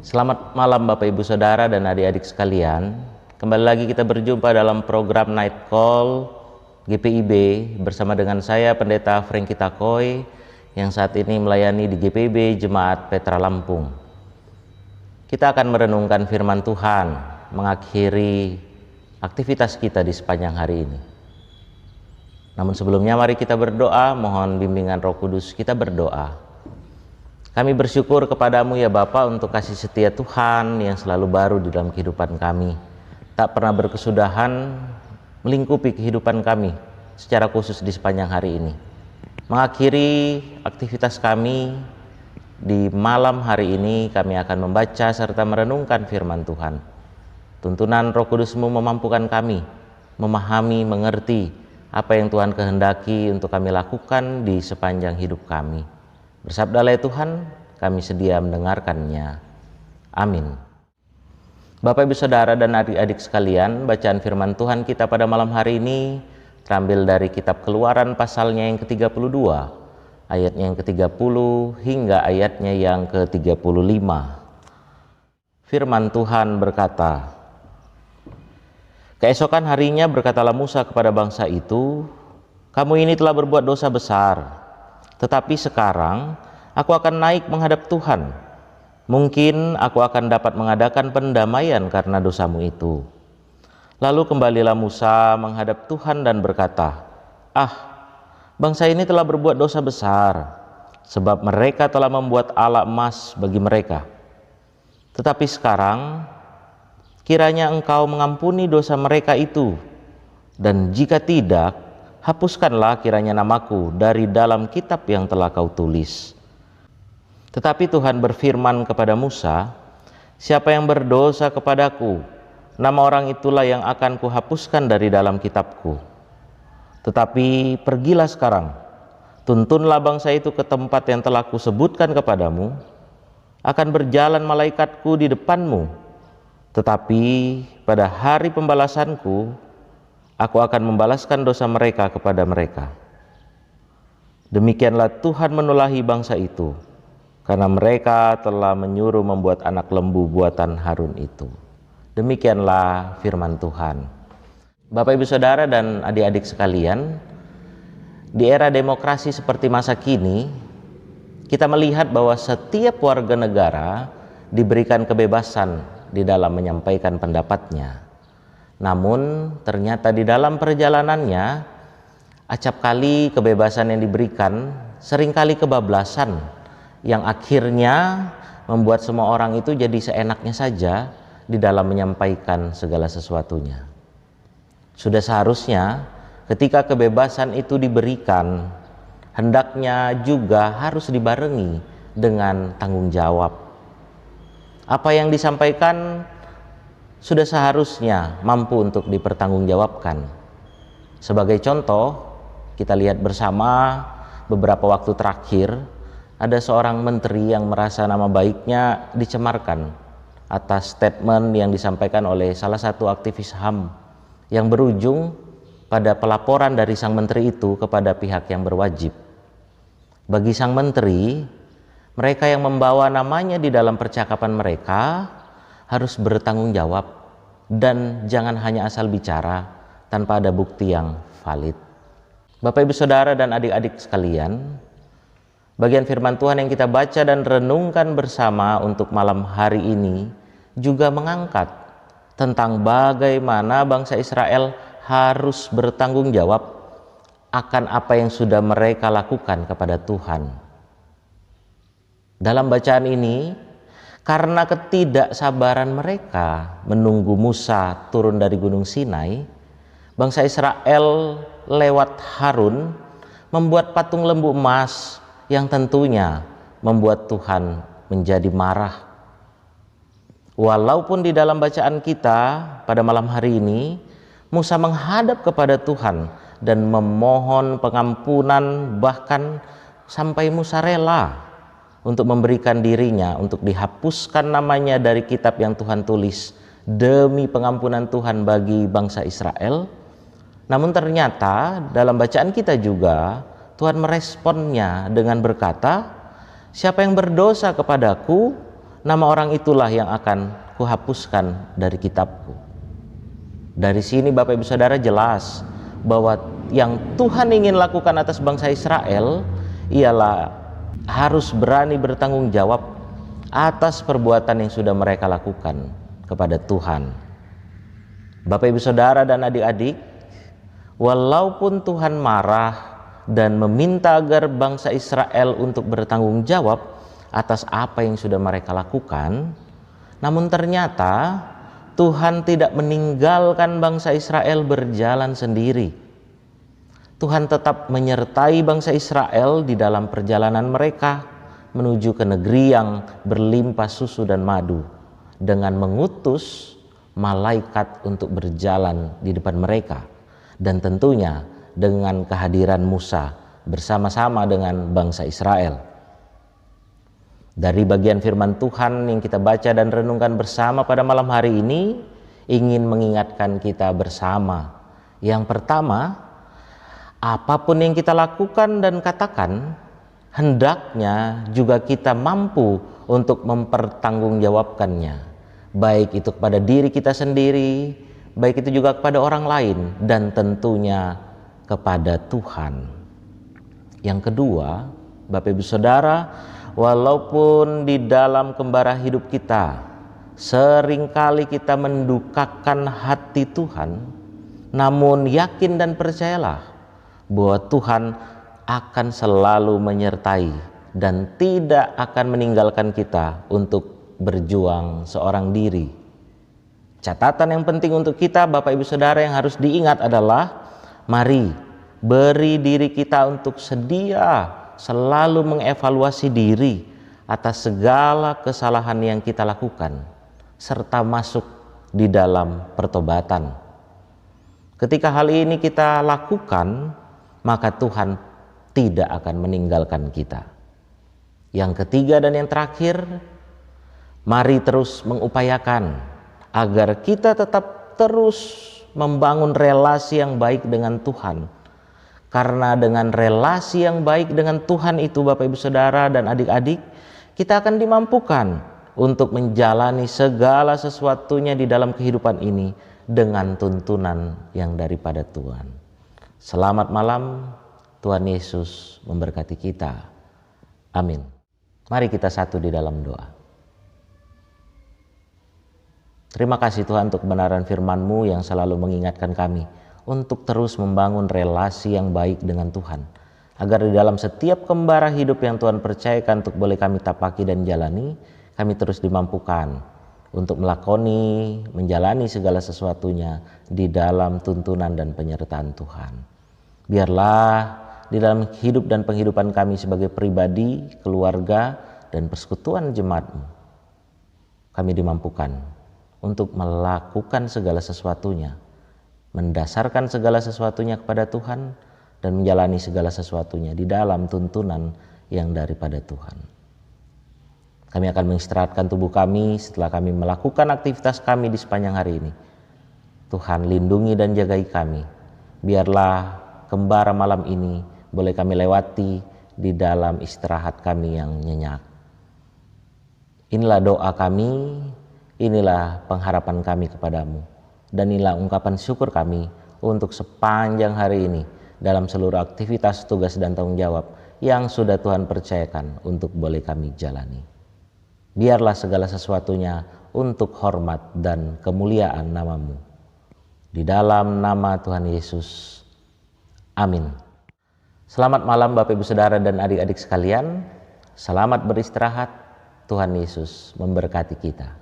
Selamat malam Bapak Ibu Saudara dan adik-adik sekalian. Kembali lagi kita berjumpa dalam program Night Call GPIB bersama dengan saya Pendeta Franky Takoy yang saat ini melayani di GPIB Jemaat Petra Lampung. Kita akan merenungkan firman Tuhan mengakhiri aktivitas kita di sepanjang hari ini. Namun sebelumnya mari kita berdoa, mohon bimbingan Roh Kudus. Kita berdoa. Kami bersyukur kepadamu ya Bapa untuk kasih setia Tuhan yang selalu baru di dalam kehidupan kami. Tak pernah berkesudahan melingkupi kehidupan kami secara khusus di sepanjang hari ini. Mengakhiri aktivitas kami di malam hari ini, kami akan membaca serta merenungkan firman Tuhan. Tuntunan Roh Kudus-Mu memampukan kami memahami, mengerti apa yang Tuhan kehendaki untuk kami lakukan di sepanjang hidup kami. Bersabdalah ya Tuhan, kami sedia mendengarkannya. Amin. Bapak Ibu Saudara dan adik-adik sekalian, bacaan firman Tuhan kita pada malam hari ini terambil dari kitab Keluaran pasalnya yang ke-32, ayatnya yang ke-30 hingga ayatnya yang ke-35. Firman Tuhan berkata, "Keesokan harinya berkatalah Musa kepada bangsa itu, kamu ini telah berbuat dosa besar. Tetapi sekarang aku akan naik menghadap Tuhan. Mungkin aku akan dapat mengadakan pendamaian karena dosamu itu." Lalu kembalilah Musa menghadap Tuhan dan berkata, bangsa ini telah berbuat dosa besar, sebab mereka telah membuat ala emas bagi mereka. Tetapi sekarang kiranya engkau mengampuni dosa mereka itu, dan jika tidak, hapuskanlah kiranya namaku dari dalam kitab yang telah kau tulis. Tetapi Tuhan berfirman kepada Musa, siapa yang berdosa kepadaku, nama orang itulah yang akan kuhapuskan dari dalam kitabku. Tetapi pergilah sekarang, tuntunlah bangsa itu ke tempat yang telah kusebutkan kepadamu. Akan berjalan malaikatku di depanmu, tetapi pada hari pembalasanku, aku akan membalaskan dosa mereka kepada mereka. Demikianlah Tuhan menulahi bangsa itu, karena mereka telah menyuruh membuat anak lembu buatan Harun itu. Demikianlah firman Tuhan. Bapak Ibu Saudara dan adik-adik sekalian, di era demokrasi seperti masa kini, kita melihat bahwa setiap warga negara diberikan kebebasan di dalam menyampaikan pendapatnya. Namun ternyata di dalam perjalanannya, acap kali kebebasan yang diberikan seringkali kebablasan yang akhirnya membuat semua orang itu jadi seenaknya saja di dalam menyampaikan segala sesuatunya. Sudah seharusnya ketika kebebasan itu diberikan, hendaknya juga harus dibarengi dengan tanggung jawab. Apa yang disampaikan sudah seharusnya mampu untuk dipertanggungjawabkan. Sebagai contoh, kita lihat bersama beberapa waktu terakhir ada seorang menteri yang merasa nama baiknya dicemarkan atas statement yang disampaikan oleh salah satu aktivis HAM yang berujung pada pelaporan dari sang menteri itu kepada pihak yang berwajib. Bagi sang menteri, mereka yang membawa namanya di dalam percakapan mereka harus bertanggung jawab dan jangan hanya asal bicara tanpa ada bukti yang valid. Bapak Ibu Saudara dan adik-adik sekalian, bagian firman Tuhan yang kita baca dan renungkan bersama untuk malam hari ini juga mengangkat tentang bagaimana bangsa Israel harus bertanggung jawab akan apa yang sudah mereka lakukan kepada Tuhan. Dalam bacaan ini, karena ketidaksabaran mereka menunggu Musa turun dari Gunung Sinai, bangsa Israel lewat Harun membuat patung lembu emas yang tentunya membuat Tuhan menjadi marah. Walaupun di dalam bacaan kita pada malam hari ini, Musa menghadap kepada Tuhan dan memohon pengampunan, bahkan sampai Musa rela untuk memberikan dirinya untuk dihapuskan namanya dari kitab yang Tuhan tulis demi pengampunan Tuhan bagi bangsa Israel. Namun ternyata dalam bacaan kita juga Tuhan meresponnya dengan berkata, siapa yang berdosa kepadaku, nama orang itulah yang akan kuhapuskan dari kitabku. Dari sini Bapak Ibu Saudara jelas bahwa yang Tuhan ingin lakukan atas bangsa Israel ialah harus berani bertanggung jawab atas perbuatan yang sudah mereka lakukan kepada Tuhan. Bapak Ibu Saudara dan adik-adik, walaupun Tuhan marah dan meminta agar bangsa Israel untuk bertanggung jawab atas apa yang sudah mereka lakukan, namun ternyata Tuhan tidak meninggalkan bangsa Israel berjalan sendiri. Tuhan tetap menyertai bangsa Israel di dalam perjalanan mereka menuju ke negeri yang berlimpah susu dan madu, dengan mengutus malaikat untuk berjalan di depan mereka, dan tentunya dengan kehadiran Musa bersama-sama dengan bangsa Israel. Dari bagian firman Tuhan yang kita baca dan renungkan bersama pada malam hari ini ingin mengingatkan kita bersama. Yang pertama, apapun yang kita lakukan dan katakan, hendaknya juga kita mampu untuk mempertanggungjawabkannya, baik itu kepada diri kita sendiri, baik itu juga kepada orang lain, dan tentunya kepada Tuhan. Yang kedua, Bapak Ibu Saudara, walaupun di dalam kembara hidup kita seringkali kita mendukakan hati Tuhan, namun yakin dan percayalah bahwa Tuhan akan selalu menyertai dan tidak akan meninggalkan kita untuk berjuang seorang diri. Catatan yang penting untuk kita Bapak Ibu Saudara yang harus diingat adalah, mari beri diri kita untuk sedia selalu mengevaluasi diri atas segala kesalahan yang kita lakukan, serta masuk di dalam pertobatan. Ketika hal ini kita lakukan, maka Tuhan tidak akan meninggalkan kita. Yang ketiga dan yang terakhir, mari terus mengupayakan agar kita tetap terus membangun relasi yang baik dengan Tuhan. Karena dengan relasi yang baik dengan Tuhan itu Bapak Ibu Saudara dan adik-adik, kita akan dimampukan untuk menjalani segala sesuatunya di dalam kehidupan ini dengan tuntunan yang daripada Tuhan. Selamat malam, Tuhan Yesus memberkati kita. Amin. Mari kita satu di dalam doa. Terima kasih Tuhan untuk kebenaran firman-Mu yang selalu mengingatkan kami untuk terus membangun relasi yang baik dengan Tuhan, agar di dalam setiap kembara hidup yang Tuhan percayakan untuk boleh kami tapaki dan jalani, kami terus dimampukan untuk melakoni, menjalani segala sesuatunya di dalam tuntunan dan penyertaan Tuhan. Biarlah di dalam hidup dan penghidupan kami sebagai pribadi, keluarga, dan persekutuan jemaat-Mu, kami dimampukan untuk melakukan segala sesuatunya, mendasarkan segala sesuatunya kepada Tuhan, dan menjalani segala sesuatunya di dalam tuntunan yang daripada Tuhan. Kami akan mengistirahatkan tubuh kami setelah kami melakukan aktivitas kami di sepanjang hari ini. Tuhan lindungi dan jagai kami. Biarlah kembara malam ini boleh kami lewati di dalam istirahat kami yang nyenyak. Inilah doa kami, inilah pengharapan kami kepadamu. Dan inilah ungkapan syukur kami untuk sepanjang hari ini dalam seluruh aktivitas, tugas, dan tanggung jawab yang sudah Tuhan percayakan untuk boleh kami jalani. Biarlah segala sesuatunya untuk hormat dan kemuliaan nama-Mu. Di dalam nama Tuhan Yesus. Amin. Selamat malam Bapak Ibu Saudara dan adik-adik sekalian. Selamat beristirahat. Tuhan Yesus memberkati kita.